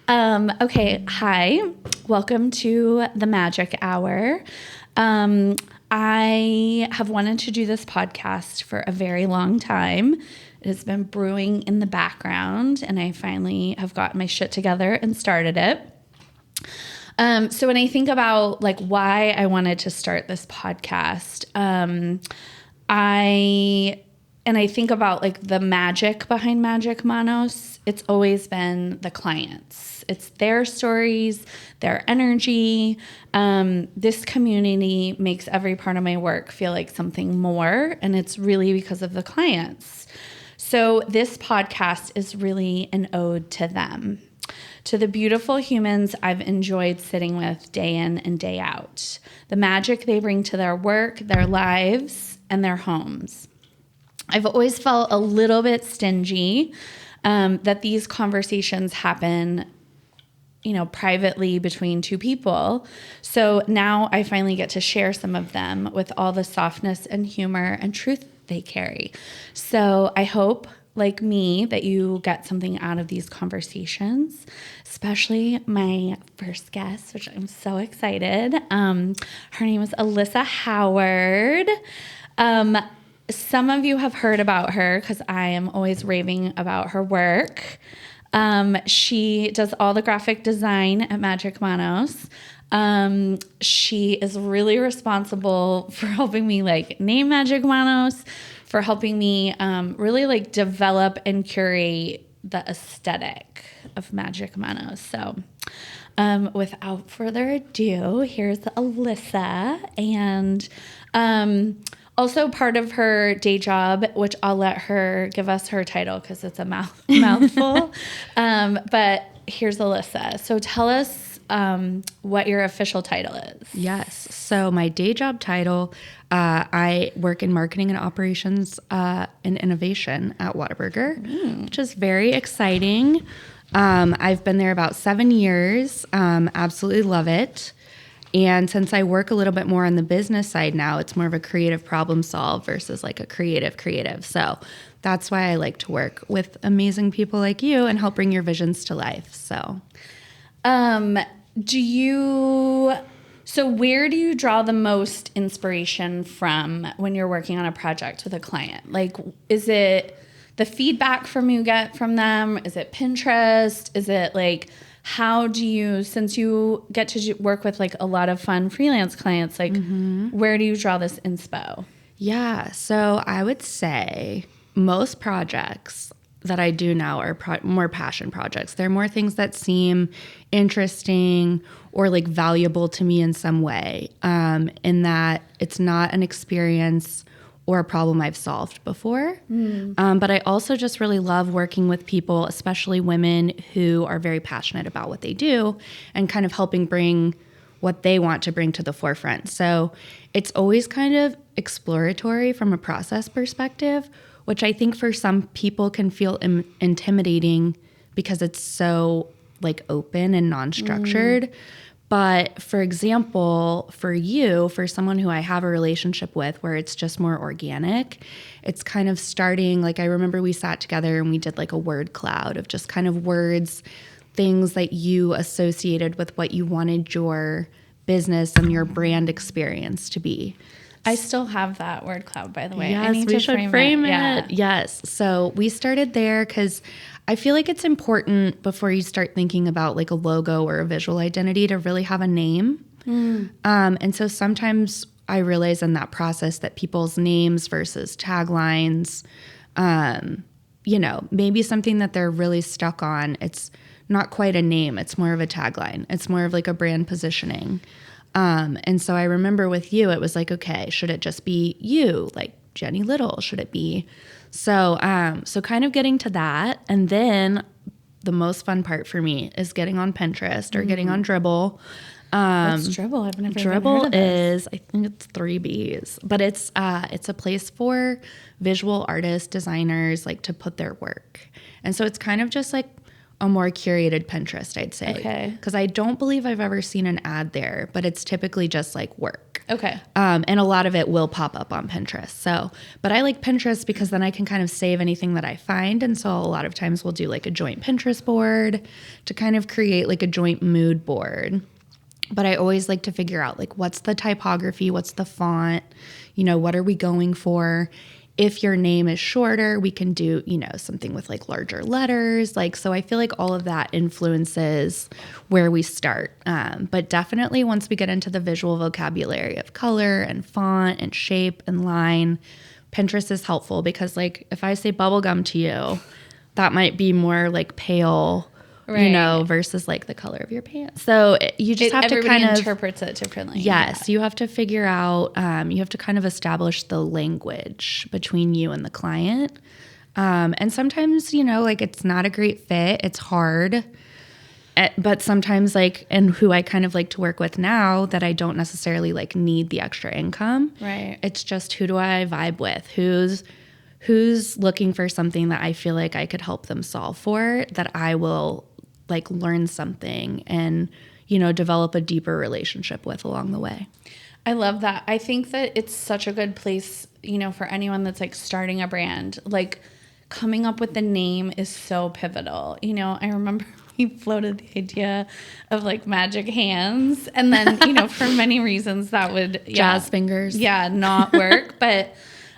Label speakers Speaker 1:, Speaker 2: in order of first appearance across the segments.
Speaker 1: Okay, hi. Welcome to the Magic Hour. I have wanted to do this podcast for a very long time. It has been brewing in the background, and I finally have gotten my shit together and started it. So when I think about like why I wanted to start this podcast, I think about like the magic behind Magic Manos. It's always been the clients. It's their stories, their energy. This community makes every part of my work feel like something more, and it's really because of the clients. So this podcast is really an ode to them, to the beautiful humans I've enjoyed sitting with day in and day out, the magic they bring to their work, their lives, and their homes. I've always felt a little bit stingy that these conversations happen, privately between two people. So now I finally get to share some of them with all the softness and humor and truth they carry. So I hope, like me, that you get something out of these conversations, especially my first guest, which I'm so excited. Her name is Alissa Howard. Some of you have heard about her because I am always raving about her work. She does all the graphic design at Magic Manos. She is really responsible for helping me name Magic Manos, for helping me really develop and curate the aesthetic of Magic Manos. So without further ado, here's Alissa. And also part of her day job, which I'll let her give us her title because it's a mouthful. But here's Alissa. So tell us what your official title is.
Speaker 2: Yes. So my day job title, I work in marketing and operations and innovation at Whataburger, which is very exciting. I've been there about 7 years. Absolutely love it. And since I work a little bit more on the business side now, it's more of a creative problem solve versus like a creative. So that's why I like to work with amazing people like you and help bring your visions to life. So,
Speaker 1: so where do you draw the most inspiration from when you're working on a project with a client? Like, is it the feedback you get from them? Is it Pinterest? Is it how do you, since you get to work with a lot of fun freelance clients, where do you draw this inspo?
Speaker 2: Yeah. So I would say most projects that I do now are more passion projects. They're more things that seem interesting or valuable to me in some way, in that it's not an experience or a problem I've solved before. But I also just really love working with people, especially women who are very passionate about what they do and kind of helping bring what they want to bring to the forefront. So it's always kind of exploratory from a process perspective, which I think for some people can feel intimidating because it's so open and non-structured. But for example, for someone who I have a relationship with where it's just more organic, it's kind of starting, I remember we sat together and we did a word cloud of just kind of words, things that you associated with what you wanted your business and your brand experience to be.
Speaker 1: I still have that word cloud, by the way.
Speaker 2: Yes,
Speaker 1: I need
Speaker 2: we
Speaker 1: to
Speaker 2: should
Speaker 1: frame it.
Speaker 2: Yeah. Yes. So we started there because I feel like it's important before you start thinking about a logo or a visual identity to really have a name. And so sometimes I realize in that process that people's names versus taglines, maybe something that they're really stuck on, it's not quite a name. It's more of a tagline. It's more of a brand positioning. And so I remember with you, it was okay, should it just be you, Jenny Little? Should it be? So kind of getting to that. And then the most fun part for me is getting on Pinterest or getting on Dribbble.
Speaker 1: What's Dribbble? I've never
Speaker 2: Dribbble
Speaker 1: even heard of this.
Speaker 2: I think it's 3 B's, but it's a place for visual artists, designers, to put their work. And so it's kind of just a more curated Pinterest, I'd say.
Speaker 1: Okay.
Speaker 2: Because I don't believe I've ever seen an ad there, but it's typically just work.
Speaker 1: Okay.
Speaker 2: And a lot of it will pop up on Pinterest. So, but I like Pinterest because then I can kind of save anything that I find. And so a lot of times we'll do like a joint Pinterest board to kind of create like a joint mood board. But I always like to figure out like what's the typography, what's the font, what are we going for? If your name is shorter, we can do, something with like larger letters. Like, so I feel like all of that influences where we start. But definitely once we get into the visual vocabulary of color and font and shape and line, Pinterest is helpful because like if I say bubblegum to you, that might be more like pale,
Speaker 1: right.
Speaker 2: Versus like the color of your pants. So you just have to kind of
Speaker 1: interprets it differently.
Speaker 2: Yes, you have to figure out, you have to kind of establish the language between you and the client. And sometimes, like it's not a great fit. It's hard. But sometimes like, and who I kind of like to work with now that I don't necessarily like need the extra income.
Speaker 1: Right.
Speaker 2: It's just who do I vibe with? Who's looking for something that I feel like I could help them solve for, that I will like learn something and, develop a deeper relationship with along the way.
Speaker 1: I love that. I think that it's such a good place, for anyone that's like starting a brand, like coming up with the name is so pivotal. I remember we floated the idea of like magic hands and then, for many reasons that would
Speaker 2: jazz fingers.
Speaker 1: Yeah. Not work. But,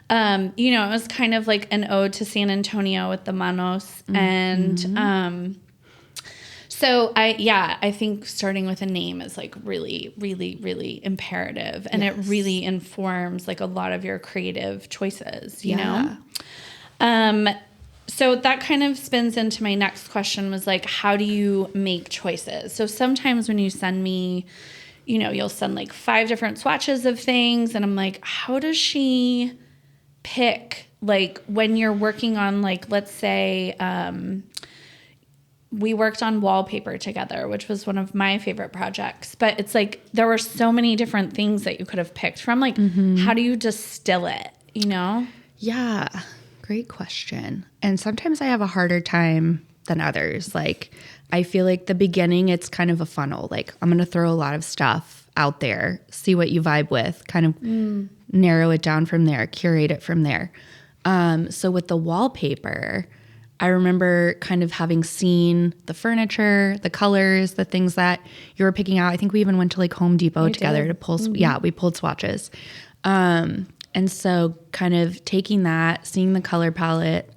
Speaker 1: it was kind of like an ode to San Antonio with the manos. Mm-hmm. And, so I think starting with a name is like really, really, really imperative, and yes. It really informs like a lot of your creative choices, you know? So that kind of spins into my next question was like, how do you make choices? So sometimes when you send me, you'll send like 5 different swatches of things, and I'm like, how does she pick, like when you're working on like, let's say, we worked on wallpaper together, which was one of my favorite projects. But it's like there were so many different things that you could have picked from. Like, How do you distill it,
Speaker 2: Yeah, great question. And sometimes I have a harder time than others. Like, I feel like the beginning, it's kind of a funnel. Like, I'm going to throw a lot of stuff out there, see what you vibe with, kind of narrow it down from there, curate it from there. So with the wallpaper, I remember kind of having seen the furniture, the colors, the things that you were picking out. I think we even went to like Home Depot together to pull. Mm-hmm. Yeah, we pulled swatches. And so kind of taking that, seeing the color palette,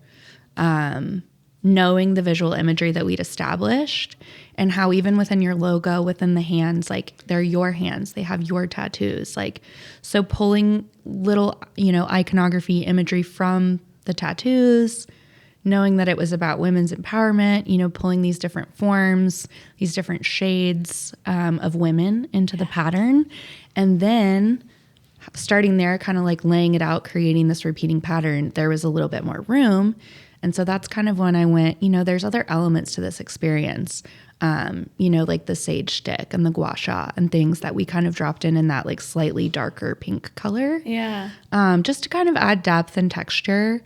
Speaker 2: knowing the visual imagery that we'd established, and how even within your logo, within the hands, like they're your hands, they have your tattoos. Like, so pulling little, iconography imagery from the tattoos, knowing that it was about women's empowerment, pulling these different forms, these different shades of women into the pattern. And then starting there, kind of like laying it out, creating this repeating pattern, there was a little bit more room. And so that's kind of when I went, there's other elements to this experience, like the sage stick and the gua sha and things that we kind of dropped in that like slightly darker pink color.
Speaker 1: Yeah.
Speaker 2: Just to kind of add depth and texture.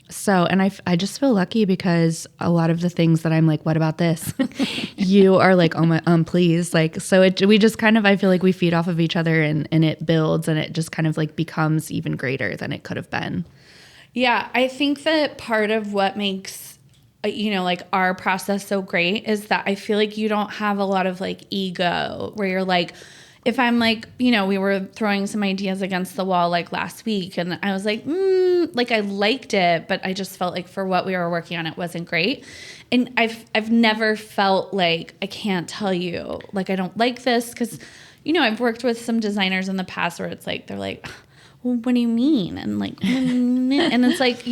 Speaker 2: So, and I just feel lucky because a lot of the things that I'm like, what about this? You are like, oh my, please. Like, so we just kind of, I feel like we feed off of each other and it builds and it just kind of like becomes even greater than it could have been.
Speaker 1: Yeah. I think that part of what makes, like our process so great is that I feel like you don't have a lot of like ego where you're like, if I'm like, we were throwing some ideas against the wall like last week and I was like, like I liked it, but I just felt like for what we were working on, it wasn't great. And I've never felt like I can't tell you, like I don't like this because, I've worked with some designers in the past where it's like, they're like, well, what do you mean? And like, and it's like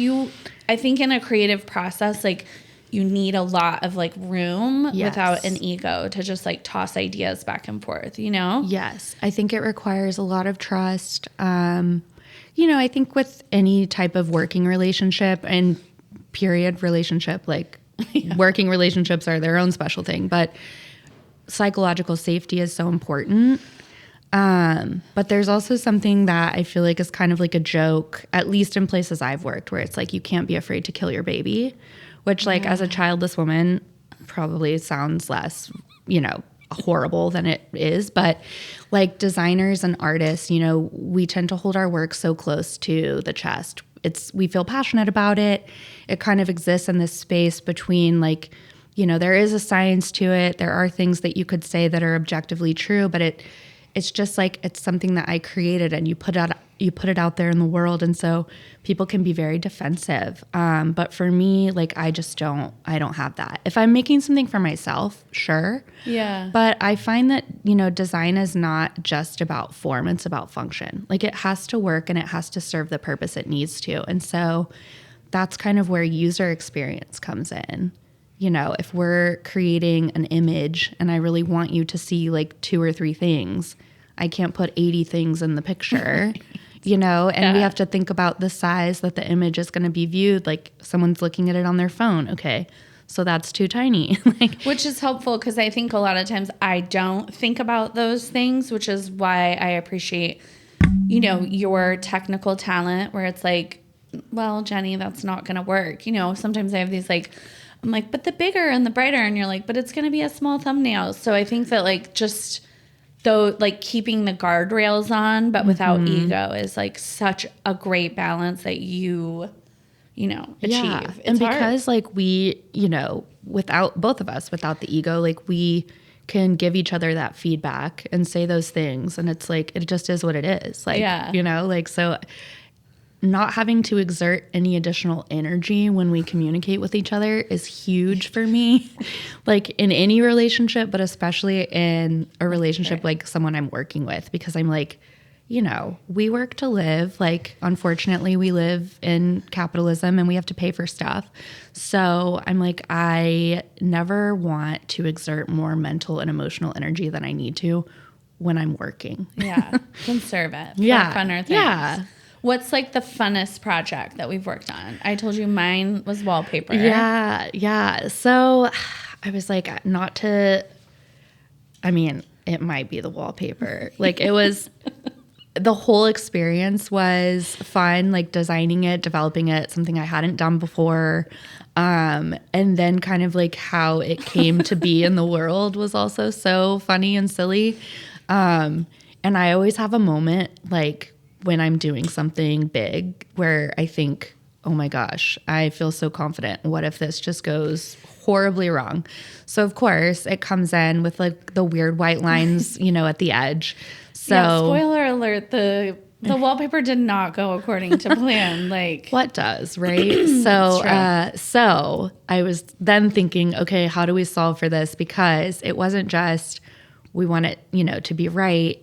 Speaker 1: I think in a creative process, like you need a lot of like room without an ego to just like toss ideas back and forth,
Speaker 2: Yes. I think it requires a lot of trust. I think with any type of working relationship and period relationship, like working relationships are their own special thing, but psychological safety is so important. But there's also something that I feel like is kind of like a joke, at least in places I've worked, where it's like, you can't be afraid to kill your baby. Which, like, as a childless woman, probably sounds less, horrible than it is. But like designers and artists, you know, we tend to hold our work so close to the chest. We feel passionate about it. It kind of exists in this space between like, you know, there is a science to it. There are things that you could say that are objectively true, but it's just like, it's something that I created and you put it out there in the world. And so people can be very defensive. But for me, like, I don't have that. If I'm making something for myself, sure.
Speaker 1: Yeah.
Speaker 2: But I find that, you know, design is not just about form, it's about function. Like it has to work and it has to serve the purpose it needs to. And so that's kind of where user experience comes in. You know, if we're creating an image and I really want you to see like 2 or 3 things, I can't put 80 things in the picture, you know, and we have to think about the size that the image is going to be viewed. Like someone's looking at it on their phone. Okay, so that's too tiny.
Speaker 1: Which is helpful because I think a lot of times I don't think about those things, which is why I appreciate, you know, your technical talent where it's like, well, Jenny, that's not going to work. You know, sometimes I have these like, I'm like, but the bigger and the brighter. And you're like, but it's going to be a small thumbnail. So I think that like just though, like keeping the guardrails on, but without ego is like such a great balance that you know, achieve.
Speaker 2: Yeah.
Speaker 1: It's
Speaker 2: And
Speaker 1: hard.
Speaker 2: because like we, you know, without both of us, without the ego, like we can give each other that feedback and say those things. And it's like, it just is what it is. Like, you know, like, so not having to exert any additional energy when we communicate with each other is huge for me, like in any relationship, but especially in a relationship like someone I'm working with, because I'm like, you know, we work to live. Like, unfortunately, we live in capitalism and we have to pay for stuff. So I'm like, I never want to exert more mental and emotional energy than I need to when I'm working.
Speaker 1: Yeah. Conserve it. For funner things.
Speaker 2: Yeah.
Speaker 1: What's like the funnest project that we've worked on? I told you mine was wallpaper.
Speaker 2: Yeah. So I was like, I mean, it might be the wallpaper. Like it was, the whole experience was fun, like designing it, developing it, something I hadn't done before. And then kind of like how it came to be in the world was also so funny and silly. And I always have a moment like when I'm doing something big where I think, oh my gosh, I feel so confident. What if this just goes horribly wrong? So of course it comes in with like the weird white lines, you know, at the edge. So
Speaker 1: yeah, spoiler alert, the wallpaper did not go according to plan. Like
Speaker 2: what does, right? So I was then thinking, okay, how do we solve for this? Because it wasn't just we want it, you know, to be right,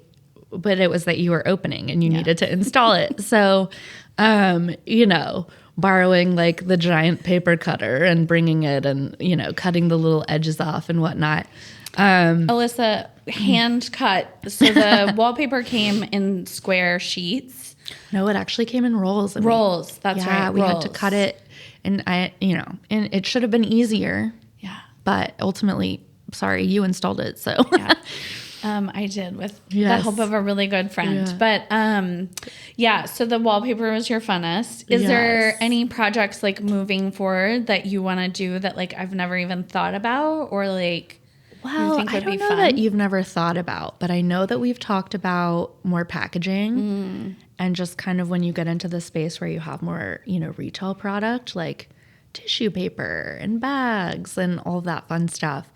Speaker 2: but it was that you were opening and you needed to install it. So, you know, borrowing like the giant paper cutter and bringing it and, you know, cutting the little edges off and whatnot.
Speaker 1: Alissa, hand cut. So the wallpaper came in square sheets.
Speaker 2: No, it actually came in rolls.
Speaker 1: Rolls. That's right.
Speaker 2: We had to cut it, and and it should have been easier.
Speaker 1: Yeah.
Speaker 2: But ultimately, sorry, you installed it. So
Speaker 1: yeah. I did with the help of a really good friend.
Speaker 2: Yeah.
Speaker 1: But so the wallpaper was your funnest. Is there any projects like moving forward that you want to do that like I've never even thought about or like you think would
Speaker 2: I don't
Speaker 1: be
Speaker 2: know
Speaker 1: fun?
Speaker 2: that you've never thought about, but I know that we've talked about more packaging and just kind of when you get into the space where you have more, you know, retail product like tissue paper and bags and all that fun stuff.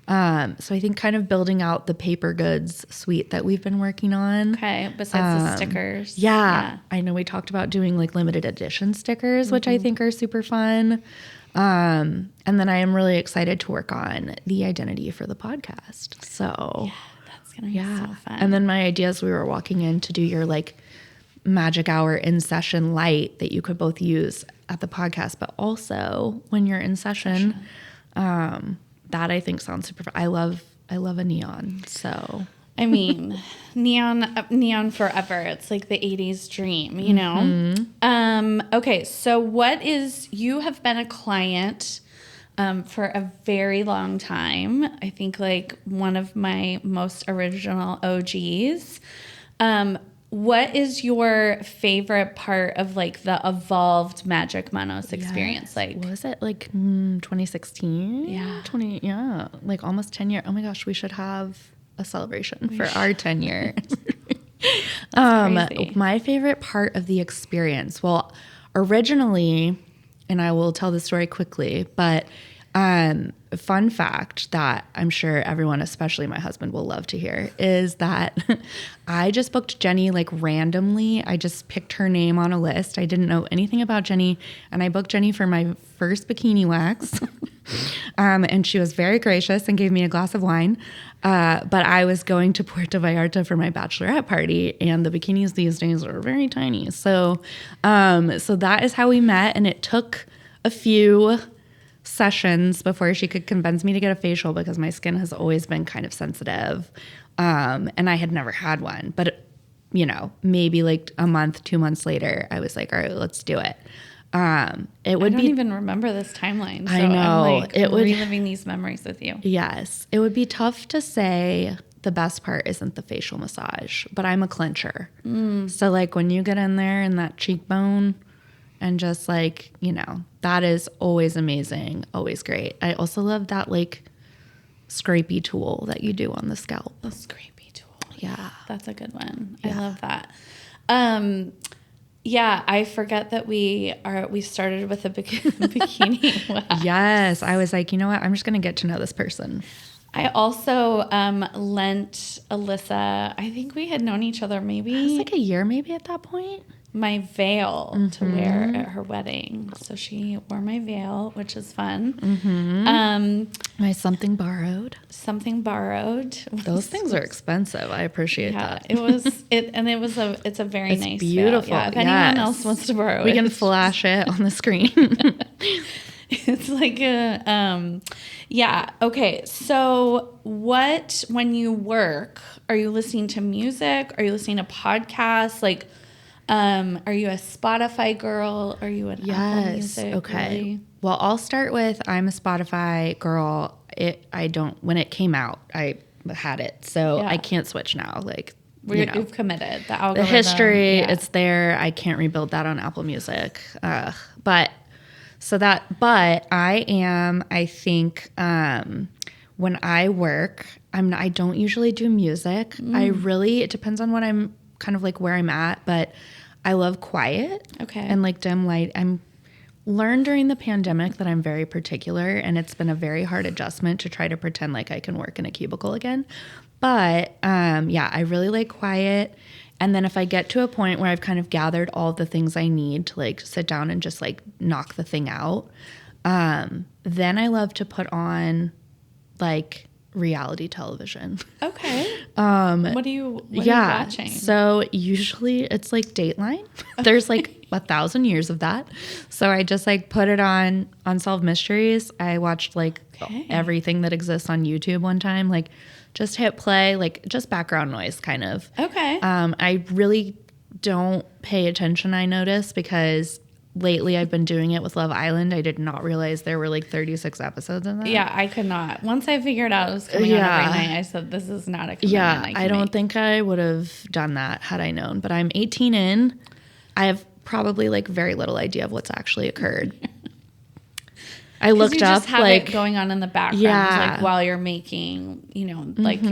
Speaker 2: So I think kind of building out the paper goods suite that we've been working on.
Speaker 1: Okay, besides the stickers.
Speaker 2: Yeah. I know we talked about doing like limited edition stickers, which I think are super fun. And then I am really excited to work on the identity for the podcast. So
Speaker 1: yeah, that's going to be so fun.
Speaker 2: And then my idea is we were walking in to do your like magic hour in session light that you could both use at the podcast, but also when you're in session. That I think sounds super fun. I love a neon. So
Speaker 1: I mean, neon forever. It's like the 80s dream, you know? Okay, so you have been a client for a very long time. I think like one of my most original OGs. what is your favorite part of like the evolved Magic Manos experience?
Speaker 2: Yes.
Speaker 1: Like,
Speaker 2: what was it, like 2016?
Speaker 1: Yeah.
Speaker 2: Like almost 10 years. Oh my gosh, we should have a celebration for our 10 years.
Speaker 1: crazy.
Speaker 2: My favorite part of the experience, well, originally, and I will tell the story quickly, but fun fact that I'm sure everyone, especially my husband, will love to hear is that I just booked Jenny like randomly. I just picked her name on a list. I didn't know anything about Jenny, and I booked Jenny for my first bikini wax. And she was very gracious and gave me a glass of wine. But I was going to Puerto Vallarta for my bachelorette party, and the bikinis these days are very tiny. So that is how we met, and it took a few sessions before she could convince me to get a facial because my skin has always been kind of sensitive. And I had never had one, but maybe like a month, 2 months later, I was like, all right, let's do it. I don't
Speaker 1: even remember this timeline. So
Speaker 2: I know.
Speaker 1: I'm reliving these memories with you.
Speaker 2: Yes. It would be tough to say the best part isn't the facial massage, but I'm a clincher. So like when you get in there and that cheekbone and just like, that is always amazing. Always great. I also love that like scrapey tool that you do on the scalp.
Speaker 1: The scrapey tool.
Speaker 2: Yeah.
Speaker 1: That's a good one.
Speaker 2: Yeah.
Speaker 1: I love that. Yeah, I forget that we started with a bikini wax.
Speaker 2: Yes. I was like, you know what? I'm just going to get to know this person.
Speaker 1: I also lent Alissa, I think we had known each other
Speaker 2: It was
Speaker 1: maybe
Speaker 2: like a year maybe at that point.
Speaker 1: my veil to wear at her wedding. So she wore my veil, which is fun.
Speaker 2: My something borrowed.
Speaker 1: Something borrowed.
Speaker 2: Those things are expensive. I appreciate that.
Speaker 1: It's a very
Speaker 2: It's
Speaker 1: nice
Speaker 2: beautiful.
Speaker 1: veil. Yeah, if anyone else wants to borrow
Speaker 2: we
Speaker 1: it.
Speaker 2: can flash it on the screen.
Speaker 1: It's like a, yeah. Okay. So when you work, are you listening to music? Are you listening to podcasts? Like, are you a Spotify girl? Are you an Apple Music?
Speaker 2: Okay.
Speaker 1: Really?
Speaker 2: Well, I'll start with I'm a Spotify girl. When it came out, I had it. So
Speaker 1: Yeah.
Speaker 2: I can't switch now. Like,
Speaker 1: You've committed. The
Speaker 2: the
Speaker 1: algorithm.
Speaker 2: history,
Speaker 1: Yeah.
Speaker 2: it's there. I can't rebuild that on Apple Music. But I am, I think, when I work, I don't usually do music. It depends on what I'm kind of like where I'm at, but I love quiet.
Speaker 1: Okay.
Speaker 2: And like dim light. Learned during the pandemic that I'm very particular, and it's been a very hard adjustment to try to pretend like I can work in a cubicle again. But I really like quiet. And then if I get to a point where I've kind of gathered all the things I need to like sit down and just like knock the thing out, then I love to put on like reality television.
Speaker 1: Okay. What are you watching?
Speaker 2: So usually it's like Dateline. There's like 1,000 years of that. So I just like put it on Unsolved Mysteries. I watched like everything that exists on YouTube one time, like just hit play, like just background noise kind of.
Speaker 1: Okay.
Speaker 2: I really don't pay attention, I notice, because lately I've been doing it with Love Island. I did not realize there were like 36 episodes in that.
Speaker 1: Yeah, I could not. Once I figured out it was coming on every night, I said, this is not a commitment
Speaker 2: I don't think I would have done that had I known. But I'm 18 in. I have probably like very little idea of what's actually occurred. I looked
Speaker 1: you just
Speaker 2: up
Speaker 1: have
Speaker 2: like
Speaker 1: it going on in the background, like while you're making, like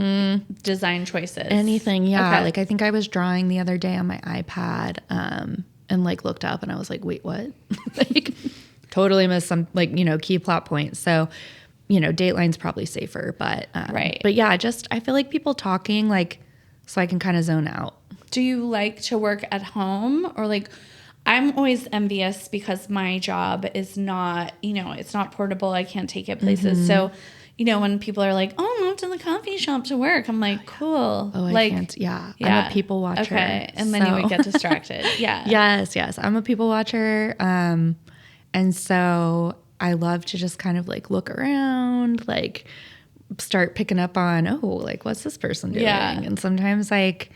Speaker 1: design choices.
Speaker 2: Anything, yeah. Okay. Like I think I was drawing the other day on my iPad, and like looked up and I was like, wait, what? Like totally missed some like key plot points. So Dateline's probably safer, but
Speaker 1: right.
Speaker 2: But yeah, I feel like people talking like so I can kind of zone out.
Speaker 1: Do you like to work at home or like? I'm always envious because my job is not, it's not portable. I can't take it places. So, when people are like, oh, I'm off to the coffee shop to work, I'm like, cool.
Speaker 2: Oh,
Speaker 1: like,
Speaker 2: I can't. Yeah. I'm a people watcher.
Speaker 1: Okay. And then you would get distracted. Yeah.
Speaker 2: Yes. I'm a people watcher. And so I love to just kind of like look around, like start picking up on, like what's this person doing?
Speaker 1: Yeah.
Speaker 2: And sometimes like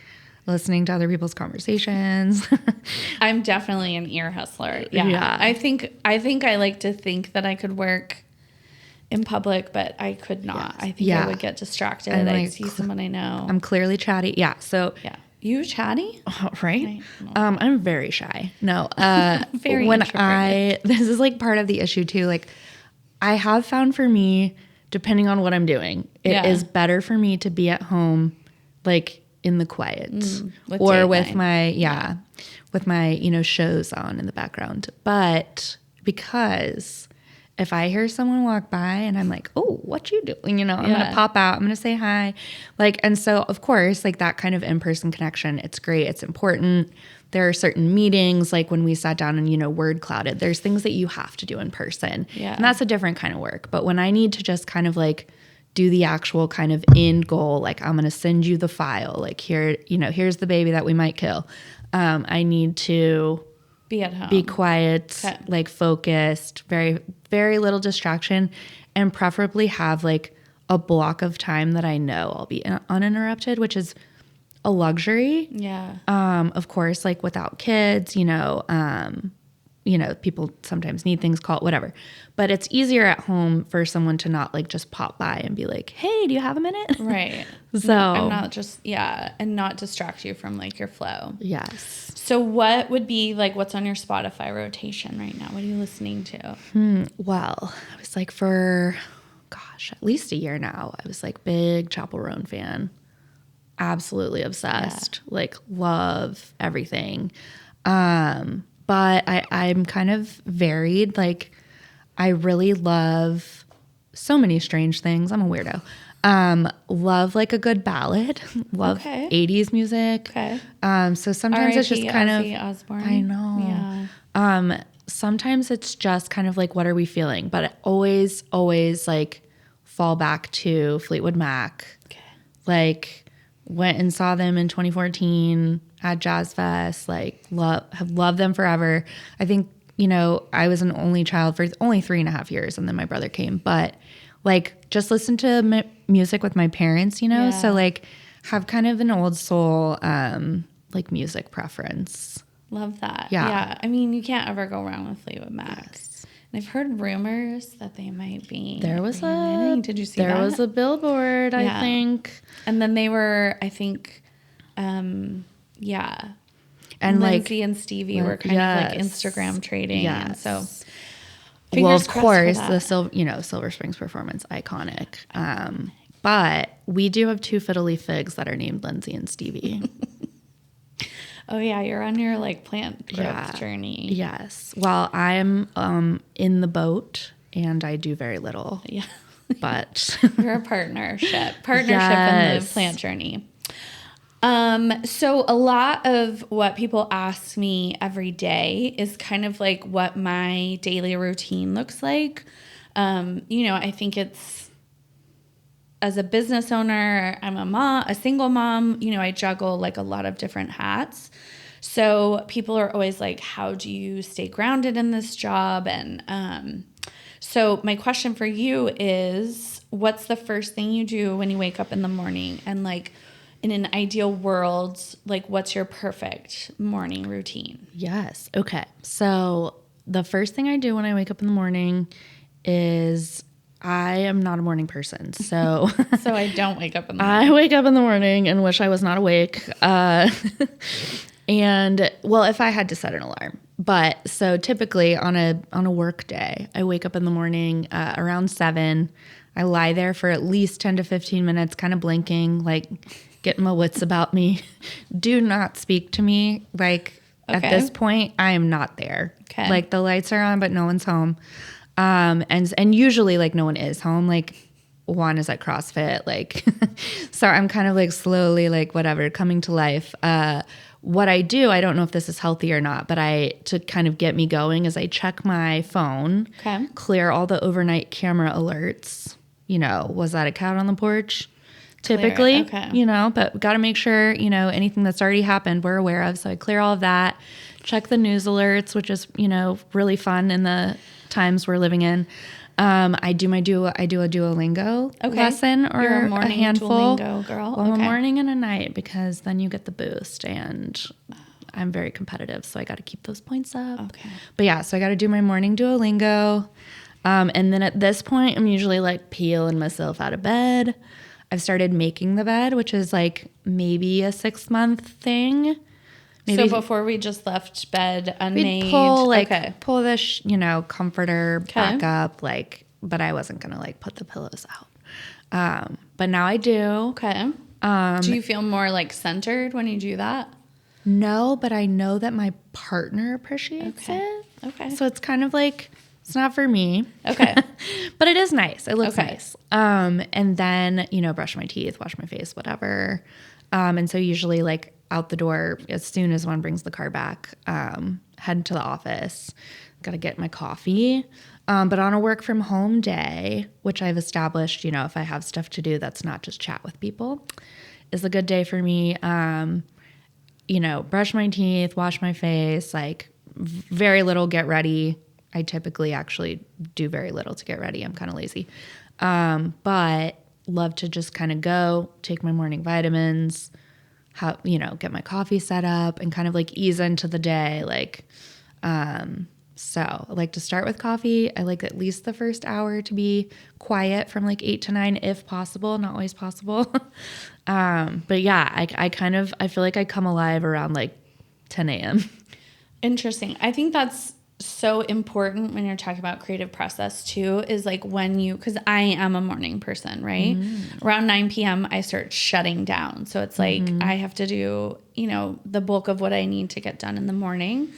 Speaker 2: listening to other people's conversations.
Speaker 1: I'm definitely an ear hustler. Yeah. I think I like to think that I could work in public, but I could not. Yes. I think I would get distracted. I'd see someone I know.
Speaker 2: I'm clearly chatty. Yeah. So
Speaker 1: You chatty?
Speaker 2: Right? I'm very shy. No,
Speaker 1: Very introverted.
Speaker 2: this is like part of the issue too. Like I have found for me, depending on what I'm doing, it is better for me to be at home, like in the quiet or with my, with my, shows on in the background. But because if I hear someone walk by and I'm like, oh, what you doing? I'm going to pop out. I'm going to say hi. Like, and so of course, like that kind of in-person connection, it's great. It's important. There are certain meetings, like when we sat down and, word clouded, there's things that you have to do in person. Yeah. And that's a different kind of work. But when I need to just kind of like do the actual kind of end goal, like I'm going to send you the file, like here, here's the baby that we might kill. I need to
Speaker 1: be at home,
Speaker 2: be quiet, like focused, very, very little distraction, and preferably have like a block of time that I know I'll be uninterrupted, which is a luxury.
Speaker 1: Yeah.
Speaker 2: Of course, like without kids, people sometimes need things called, whatever. But it's easier at home for someone to not like just pop by and be like, hey, do you have a minute?
Speaker 1: Right.
Speaker 2: So.
Speaker 1: And not just, and not distract you from like your flow.
Speaker 2: Yes.
Speaker 1: So what would be like, what's on your Spotify rotation right now? What are you listening to?
Speaker 2: Well, I was like for, at least a year now, I was like big Chappell Roan fan. Absolutely obsessed. Yeah. Like love everything. But I'm kind of varied. Like I really love so many strange things. I'm a weirdo. Love like a good ballad. Love 80s music. Okay. So sometimes it's just kind of
Speaker 1: Osbourne.
Speaker 2: I know. Yeah. Sometimes it's just kind of like what are we feeling? But I always like fall back to Fleetwood Mac. Okay. Like went and saw them in 2014 at Jazz Fest. Like have loved them forever. I think I was an only child for only 3.5 years, and then my brother came. But like just listen to music with my parents, so like have kind of an old soul like music preference.
Speaker 1: Love that. Yeah. I mean, you can't ever go wrong with Fleetwood Mac. Yes. And I've heard rumors that they might be.
Speaker 2: Did you see that? There was a billboard, I think.
Speaker 1: And then they were, I think, and Lindsay and Stevie were kind of like Instagram trading. Yes. And so,
Speaker 2: well, of course, the Silver Springs performance, iconic. But we do have 2 fiddly figs that are named Lindsay and Stevie.
Speaker 1: Oh yeah, you're on your like plant growth journey.
Speaker 2: Yes. Well, I'm in the boat and I do very little.
Speaker 1: Yeah.
Speaker 2: But
Speaker 1: you're a partnership in the plant journey. So a lot of what people ask me every day is kind of like what my daily routine looks like. I think it's, as a business owner, I'm a single mom, I juggle like a lot of different hats. So people are always like, how do you stay grounded in this job? And, so my question for you is, what's the first thing you do when you wake up in the morning? And like, in an ideal world, like what's your perfect morning routine?
Speaker 2: Yes. Okay. So the first thing I do when I wake up in the morning is I am not a morning person. So
Speaker 1: so I don't wake up in the morning.
Speaker 2: I wake up in the morning and wish I was not awake. And well, if I had to set an alarm. But so typically on a work day, I wake up in the morning around 7. I lie there for at least 10 to 15 minutes, kind of blinking, like getting my wits about me. Do not speak to me. Like at this point, I am not there. Okay. Like the lights are on, but no one's home. And usually like no one is home. Like Juan is at CrossFit. Like, so I'm kind of like slowly like whatever coming to life. What I do, I don't know if this is healthy or not, but to kind of get me going is I check my phone, clear all the overnight camera alerts. Was that a cat on the porch? Typically, but got to make sure, anything that's already happened, we're aware of. So I clear all of that, check the news alerts, which is, really fun in the times we're living in. I do a Duolingo lesson or
Speaker 1: You're a morning
Speaker 2: a handful.
Speaker 1: Duolingo girl.
Speaker 2: Well, a morning and a night, because then you get the boost, and I'm very competitive, so I got to keep those points up. Okay. But yeah, so I got to do my morning Duolingo. And then at this point, I'm usually like peeling myself out of bed. I've started making the bed, which is like maybe a 6-month thing.
Speaker 1: Maybe. So before we just left bed unmade.
Speaker 2: Pull the comforter back up, like, but I wasn't gonna like put the pillows out. But now I do.
Speaker 1: Okay. Do you feel more like centered when you do that?
Speaker 2: No, but I know that my partner appreciates it.
Speaker 1: Okay.
Speaker 2: So it's kind of like, it's not for me.
Speaker 1: Okay.
Speaker 2: But it is nice. It looks nice. And then, brush my teeth, wash my face, whatever. And so usually like out the door, as soon as one brings the car back, head to the office, got to get my coffee. But on a work from home day, which I've established, if I have stuff to do, that's not just chat with people, is a good day for me. Brush my teeth, wash my face, like very little get ready. I typically actually do very little to get ready. I'm kind of lazy. But love to just kind of go, take my morning vitamins, get my coffee set up and kind of like ease into the day. Like, so I like to start with coffee. I like at least the first hour to be quiet from like 8 to 9, if possible, not always possible. But yeah, I feel like I come alive around like 10 a.m.
Speaker 1: Interesting. I think that's so important when you're talking about creative process too, is like because I am a morning person, right? Around 9 p.m. I start shutting down. So it's like I have to do, the bulk of what I need to get done in the morning.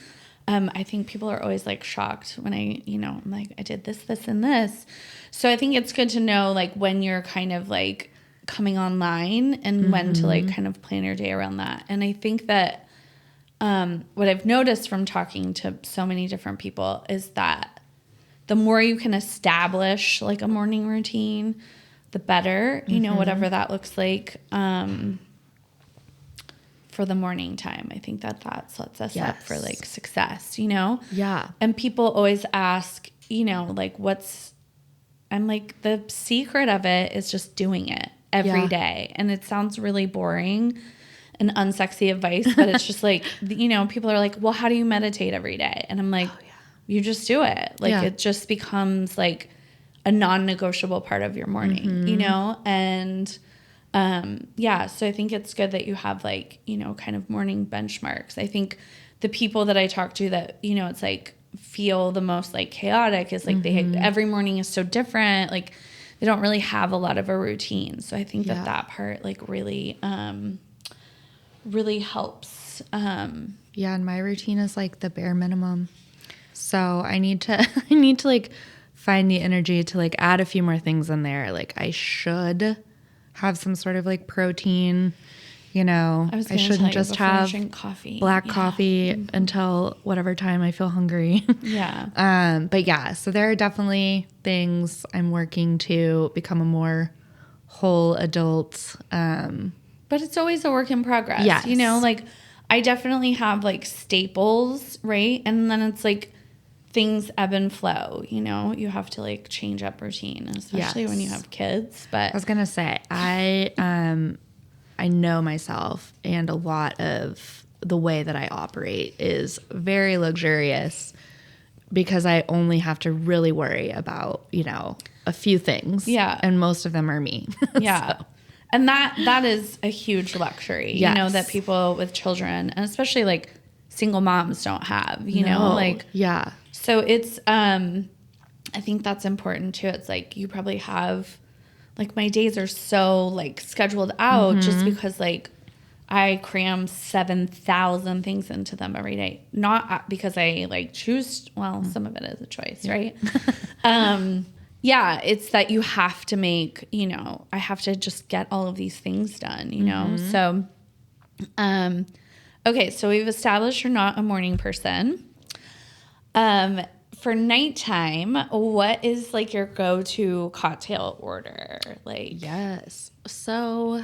Speaker 1: I think people are always like shocked when I'm like, I did this, this, and this. So I think it's good to know like when you're kind of like coming online and when to like kind of plan your day around that. And I think that what I've noticed from talking to so many different people is that the more you can establish like a morning routine, the better, whatever that looks like for the morning time. I think that sets us up for like success,
Speaker 2: Yeah.
Speaker 1: And people always ask, like I'm like, the secret of it is just doing it every day. And it sounds really boring and unsexy advice, but it's just like, people are like, well, how do you meditate every day? And I'm like, you just do it. Like it just becomes like a non-negotiable part of your morning, And so I think it's good that you have like, kind of morning benchmarks. I think the people that I talk to that, it's like feel the most like chaotic is like every morning is so different. Like they don't really have a lot of a routine. So I think that part like really, really helps.
Speaker 2: And my routine is like the bare minimum. So I need to like find the energy to like add a few more things in there. Like I should have some sort of like protein, I shouldn't just have black coffee until whatever time I feel hungry. But so there are definitely things I'm working to become a more whole adult.
Speaker 1: But it's always a work in progress.
Speaker 2: Yes.
Speaker 1: Like I definitely have like staples, right? And then it's like things ebb and flow, you have to like change up routine, especially when you have kids. But
Speaker 2: I was going to say, I know myself, and a lot of the way that I operate is very luxurious because I only have to really worry about, a few things. Yeah.
Speaker 1: And most of them are me.
Speaker 2: Yeah.
Speaker 1: So. And that is a huge luxury, that people with children, and especially like single moms don't have,
Speaker 2: Yeah.
Speaker 1: So it's, I think that's important too. It's like, you probably have, like my days are so like scheduled out just because like I cram 7,000 things into them every day. Not because I like choose, some of it is a choice, right? It's that you have to make, I have to just get all of these things done, So, okay. So we've established you're not a morning person. For nighttime, what is like your go-to cocktail order? Like,
Speaker 2: yes. So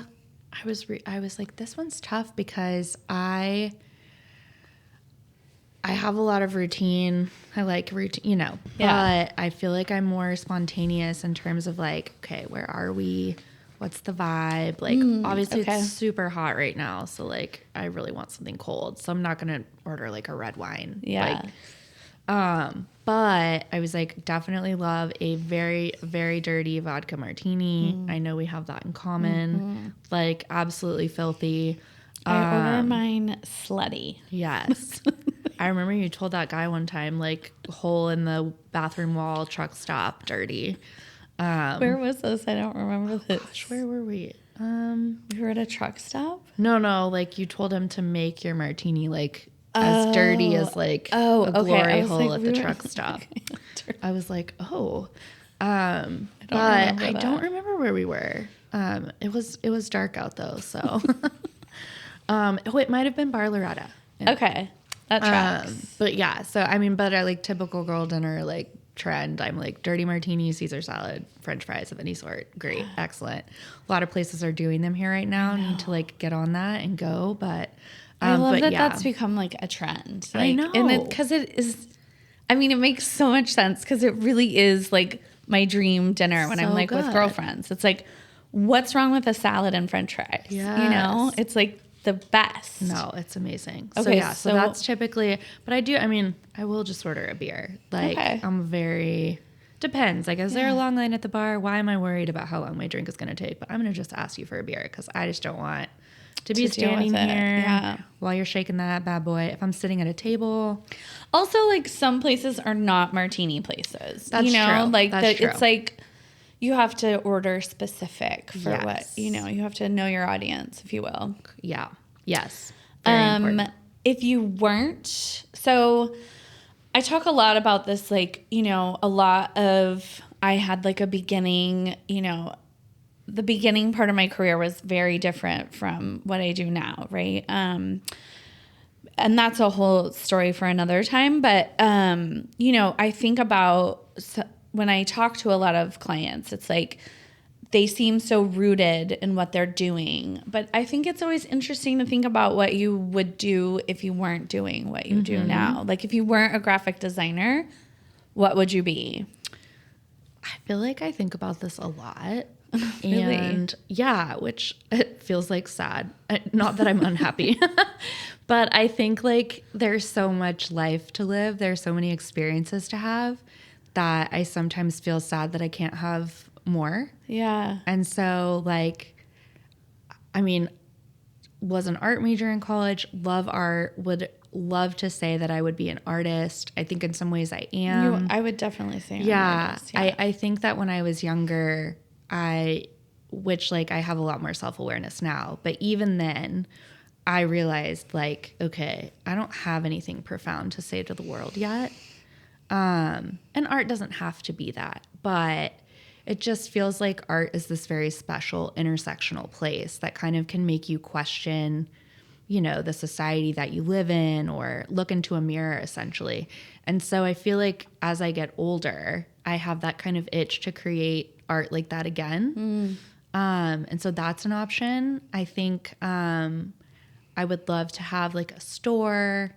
Speaker 2: I was like, this one's tough because I have a lot of routine. I like routine, but I feel like I'm more spontaneous in terms of like, okay, where are we? What's the vibe? Like, obviously it's super hot right now. So like, I really want something cold. So I'm not going to order like a red wine.
Speaker 1: Yeah.
Speaker 2: Like, But I was like, definitely love a very, very dirty vodka martini. I know we have that in common. Like, absolutely filthy.
Speaker 1: I order mine slutty.
Speaker 2: Yes. I remember you told that guy one time, like, hole in the bathroom wall, truck stop, dirty.
Speaker 1: Where was this? I don't remember this.
Speaker 2: Gosh, where were we?
Speaker 1: We were at a truck stop?
Speaker 2: No, like, you told him to make your martini, like, as dirty as, like, a glory hole at the truck stop. I was like, oh. But I don't remember where we were. It was dark out, though, so. It might have been Bar Loretta.
Speaker 1: Okay. That tracks.
Speaker 2: But yeah, so I mean, but I like typical girl dinner, like trend. I'm like dirty martini, Caesar salad, French fries of any sort. Great. Excellent. A lot of places are doing them here right now. Need to like get on that and go. But
Speaker 1: I love that that's become like a trend. Like,
Speaker 2: I know.
Speaker 1: And because it is, I mean, it makes so much sense because it really is like my dream dinner when I'm like with girlfriends. It's like, what's wrong with a salad and French fries?
Speaker 2: Yes.
Speaker 1: You know, it's like the best.
Speaker 2: No, it's amazing.
Speaker 1: Okay,
Speaker 2: So that's typically, but I will just order a beer. Like depends. Like, is there a long line at the bar? Why am I worried about how long my drink is going to take? But I'm going to just ask you for a beer because I just don't want to be standing here while you're shaking that bad boy. If I'm sitting at a table.
Speaker 1: Also, like some places are not martini places.
Speaker 2: That's
Speaker 1: you know?
Speaker 2: true.
Speaker 1: Like
Speaker 2: That's true.
Speaker 1: It's like you have to order specific for what, you know, you have to know your audience, if you will.
Speaker 2: Yeah. Yes. Very important.
Speaker 1: If you weren't, so I talk a lot about this, like, you know, I had like a beginning, you know, the beginning part of my career was very different from what I do now, right? And that's a whole story for another time. But, you know, I think about when I talk to a lot of clients, it's like they seem so rooted in what they're doing. But I think it's always interesting to think about what you would do if you weren't doing what you do now. Like if you weren't a graphic designer, what would you be?
Speaker 2: I feel like I think about this a lot.
Speaker 1: Really?
Speaker 2: And yeah, which it feels like sad. Not that I'm unhappy, but I think like there's so much life to live. There's so many experiences to have that I sometimes feel sad that I can't have more.
Speaker 1: Yeah.
Speaker 2: And so like, I mean, was an art major in college, love art, would love to say that I would be an artist. I think in some ways I am.
Speaker 1: I would definitely say
Speaker 2: yeah,
Speaker 1: I'm an artist. Yeah.
Speaker 2: I think that when I was younger, which like I have a lot more self-awareness now, but even then I realized like, okay, I don't have anything profound to say to the world yet. And art doesn't have to be that, but it just feels like art is this very special intersectional place that kind of can make you question, you know, the society that you live in or look into a mirror essentially. And so I feel like as I get older, I have that kind of itch to create art like that again. And so that's an option. I think I would love to have like a store.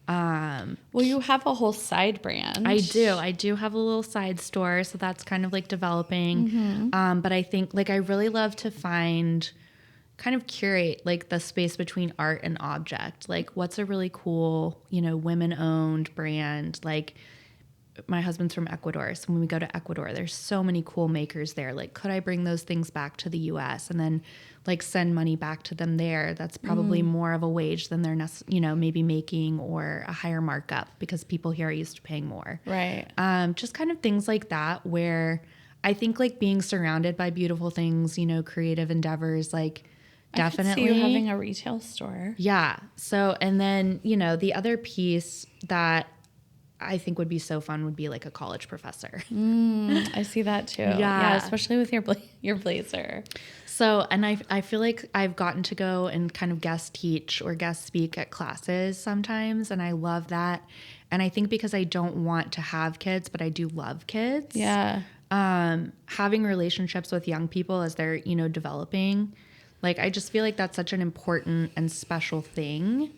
Speaker 1: Well, you have a whole side brand.
Speaker 2: I do have a little side store, so that's kind of like developing. But I think like I really love to kind of curate like the space between art and object. Like what's a really cool, you know, women-owned brand. Like my husband's from Ecuador, so when we go to Ecuador, there's so many cool makers there. Like could I bring those things back to the US and then like send money back to them there? That's probably more of a wage than they're you know, maybe making, or a higher markup because people here are used to paying more.
Speaker 1: Right.
Speaker 2: Just kind of things like that where I think like being surrounded by beautiful things, you know, creative endeavors, like definitely.
Speaker 1: I could see you having a retail store.
Speaker 2: Yeah. So, and then, you know, the other piece that I think would be so fun would be like a college professor.
Speaker 1: I see that too. Yeah, especially with your blazer.
Speaker 2: So, and I feel like I've gotten to go and kind of guest teach or guest speak at classes sometimes, and I love that. And I think because I don't want to have kids, but I do love kids.
Speaker 1: Yeah.
Speaker 2: Having relationships with young people as they're, you know, developing, like I just feel like that's such an important and special thing.